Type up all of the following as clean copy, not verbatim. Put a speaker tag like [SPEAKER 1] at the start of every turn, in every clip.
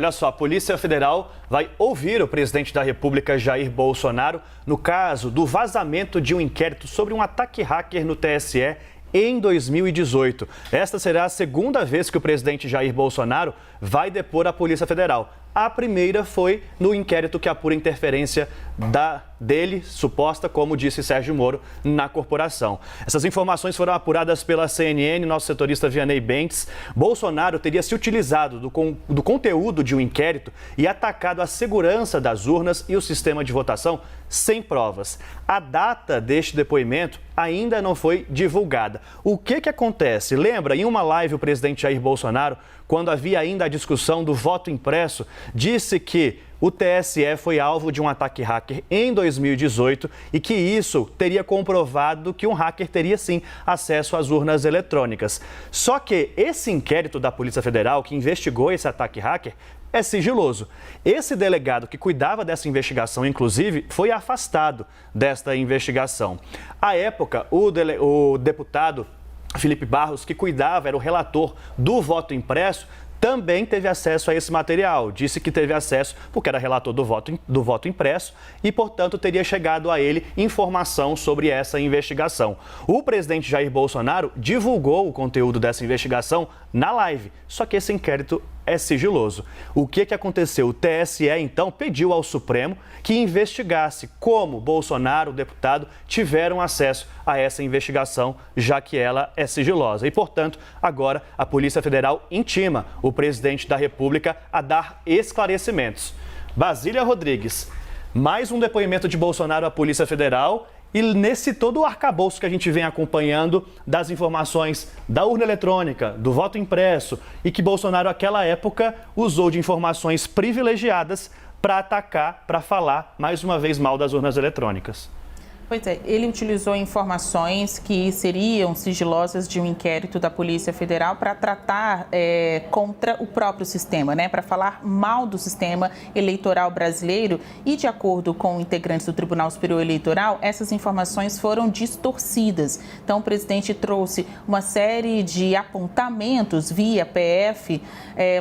[SPEAKER 1] Olha só, a Polícia Federal vai ouvir o presidente da República, Jair Bolsonaro, no caso do vazamento de um inquérito sobre um ataque hacker no TSE em 2018. Esta será a segunda vez que o presidente Jair Bolsonaro vai depor a Polícia Federal. A primeira foi no inquérito que apura interferência dele, suposta, como disse Sérgio Moro, na corporação. Essas informações foram apuradas pela CNN, nosso setorista Vianney Bentes. Bolsonaro teria se utilizado do conteúdo de um inquérito e atacado a segurança das urnas e o sistema de votação sem provas. A data deste depoimento ainda não foi divulgada. O que acontece? Lembra, em uma live, o presidente Jair Bolsonaro, quando havia ainda a discussão do voto impresso, disse que o TSE foi alvo de um ataque hacker em 2018 e que isso teria comprovado que um hacker teria sim acesso às urnas eletrônicas. Só que esse inquérito da Polícia Federal que investigou esse ataque hacker é sigiloso. Esse delegado que cuidava dessa investigação, inclusive, foi afastado desta investigação. À época, o deputado Felipe Barros, que cuidava, era o relator do voto impresso, também teve acesso a esse material. Disse que teve acesso porque era relator do voto impresso e, portanto, teria chegado a ele informação sobre essa investigação. O presidente Jair Bolsonaro divulgou o conteúdo dessa investigação na live, só que esse inquérito é sigiloso. O que aconteceu? O TSE, então, pediu ao Supremo que investigasse como Bolsonaro, o deputado, tiveram acesso a essa investigação, já que ela é sigilosa. E, portanto, agora a Polícia Federal intima o presidente da República a dar esclarecimentos. Basília Rodrigues, mais um depoimento de Bolsonaro à Polícia Federal. E nesse todo o arcabouço que a gente vem acompanhando das informações da urna eletrônica, do voto impresso e que Bolsonaro, naquela época, usou de informações privilegiadas para atacar, para falar mais uma vez mal das urnas eletrônicas.
[SPEAKER 2] Pois é, ele utilizou informações que seriam sigilosas de um inquérito da Polícia Federal para tratar contra o próprio sistema, né? Para falar mal do sistema eleitoral brasileiro e, de acordo com integrantes do Tribunal Superior Eleitoral, essas informações foram distorcidas. Então, o presidente trouxe uma série de apontamentos via PF,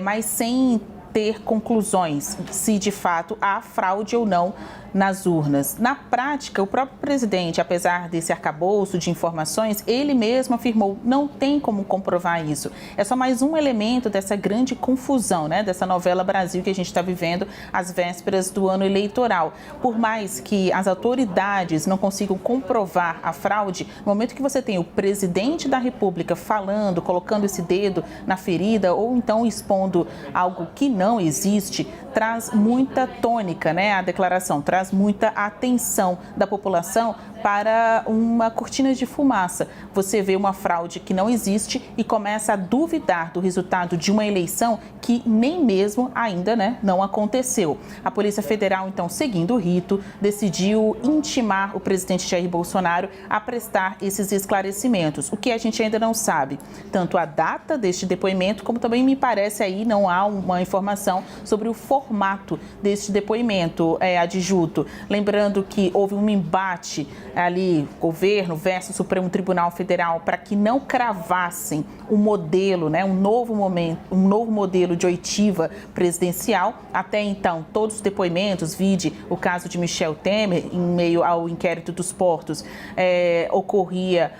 [SPEAKER 2] mas sem ter conclusões se de fato há fraude ou não nas urnas. Na prática, o próprio presidente, apesar desse arcabouço de informações, ele mesmo afirmou, não tem como comprovar isso. É só mais um elemento dessa grande confusão, né, dessa novela Brasil que a gente está vivendo às vésperas do ano eleitoral. Por mais que as autoridades não consigam comprovar a fraude, no momento que você tem o presidente da República falando, colocando esse dedo na ferida ou então expondo algo que não existe, traz muita tônica, né, a declaração, traz muita atenção da população para uma cortina de fumaça. Você vê uma fraude que não existe e começa a duvidar do resultado de uma eleição que nem mesmo ainda, né, não aconteceu. A Polícia Federal, então, seguindo o rito, decidiu intimar o presidente Jair Bolsonaro a prestar esses esclarecimentos. O que a gente ainda não sabe, tanto a data deste depoimento, como também me parece aí não há uma informação sobre o formato deste depoimento, adjunto. Lembrando que houve um embate ali, governo versus Supremo Tribunal Federal, para que não cravassem um modelo, né, um novo modelo de oitiva presidencial. Até então, todos os depoimentos, vide o caso de Michel Temer, em meio ao inquérito dos portos, ocorria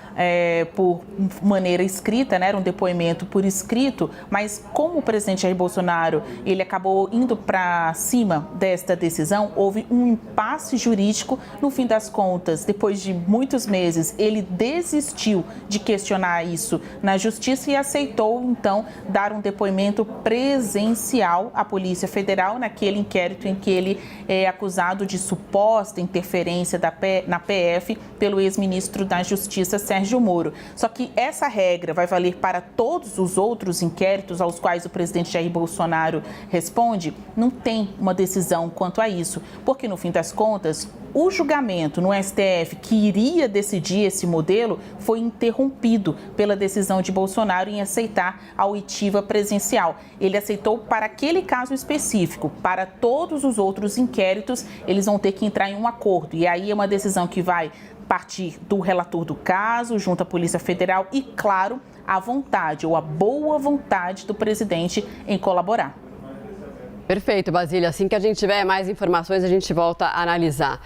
[SPEAKER 2] por maneira escrita, né, era um depoimento por escrito, mas como o presidente Jair Bolsonaro, ele acabou indo para cima desta decisão, houve um impasse jurídico. No fim das contas, depois de muitos meses, ele desistiu de questionar isso na justiça e aceitou, então, dar um depoimento presencial à Polícia Federal naquele inquérito em que ele é acusado de suposta interferência na PF pelo ex-ministro da Justiça, Sérgio Moro. Só que essa regra vai valer para todos os outros inquéritos aos quais o presidente Jair Bolsonaro responde? Não tem uma decisão quanto a isso, porque no fim das contas, o julgamento no STF que iria decidir esse modelo foi interrompido pela decisão de Bolsonaro em aceitar a oitiva presencial. Ele aceitou para aquele caso específico. Para todos os outros inquéritos, eles vão ter que entrar em um acordo. E aí é uma decisão que vai partir do relator do caso, junto à Polícia Federal e, claro, a vontade ou a boa vontade do presidente em colaborar.
[SPEAKER 3] Perfeito, Basílio. Assim que a gente tiver mais informações, a gente volta a analisar.